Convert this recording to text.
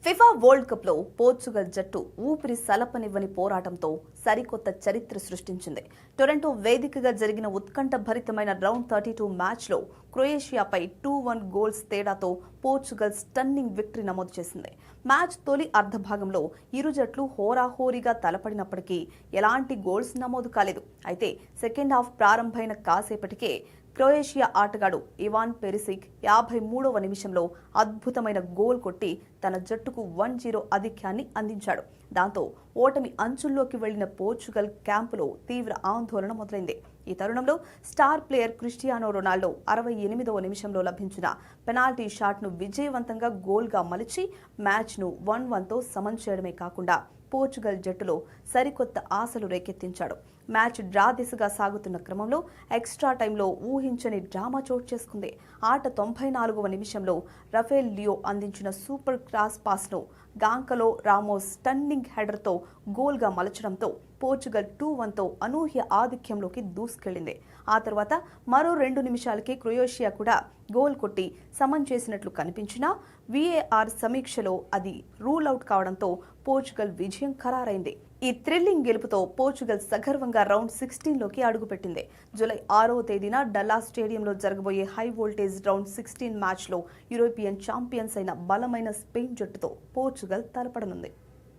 FIFA world cup లో Portugal జట్టు ఊపిరి సలపనివ్వని పోరాటంతో సరికొత్త చరిత్ర సృష్టించింది. టొరంటో వేదికగా జరిగిన ఉత్కంఠభరితమైన రౌండ్ 32 మ్యాచ్ లో క్రొయేషియాపై 2-1 గోల్స్ తేడాతో పోర్చుగల్ స్టన్నింగ్ విక్టరీ నమోదు చేసింది. మ్యాచ్ తొలి అర్ధభాగంలో ఇరు జట్లు హోరాహోరీగా తలపడినప్పటికీ ఎలాంటి గోల్స్ నమోదు కాలేదు. అయితే సెకండ్ హాఫ్ ప్రారంభమైన కాసేపటికే క్రొయేషియా ఆటగాడు ఇవాన్ పెరిసిక్ 53వ నిమిషంలో అద్భుతమైన గోల్ కొట్టి తన జట్టుకు 1-0 ఆధిక్యాన్ని అందించాడు. దాంతో ఓటమి అంచుల్లోకి వెళ్లిన పోర్చుగల్ క్యాంపులో తీవ్ర ఆందోళన మొదలైంది. ఈ తరుణంలో స్టార్ ప్లేయర్ క్రిస్టియానో రొనాల్డో 68వ నిమిషంలో లభించిన పెనాల్టీ షాట్ను విజయవంతంగా గోల్గా మలిచి మ్యాచ్ను 1-1తో సమం చేయడమే కాకుండా పోర్చుగల్ జట్టులో సరికొత్త ఆశలు రేకెత్తించాడు. మ్యాచ్ డ్రా దిశగా సాగుతున్న క్రమంలో ఎక్స్ట్రా టైంలో ఊహించని డ్రామా చోటు చేసుకుంది. ఆట 94వ నిమిషంలో రఫేల్ లియో అందించిన సూపర్ క్రాస్ పాస్ను గాంకలో రామోస్ స్టన్నింగ్ హెడర్తో గోల్గా మలచడంతో పోర్చుగల్ 2-1తో అనూహ్య ఆధిక్యంలోకి దూసుకెళ్లింది. ఆ తర్వాత మరో 2 నిమిషాలకి క్రొయేషియా కూడా గోల్ కొట్టి సమం చేసినట్లు కనిపించినా VAR సమీక్షలో అది రూల్ అవుట్ కావడంతో పోర్చుగల్ విజయం ఖరారైంది. ఈ థ్రిల్లింగ్ గెలుపుతో పోర్చుగల్ సగర్వంగా రౌండ్ 16లోకి అడుగుపెట్టింది. జూలై 6వ తేదీన డల్లాస్ స్టేడియంలో జరగబోయే హై వోల్టేజ్ రౌండ్ 16 మ్యాచ్లో యూరోపియన్ ఛాంపియన్స్ అయిన బలమైన స్పెయిన్ జట్టుతో పోర్చుగల్ తలపడనుంది.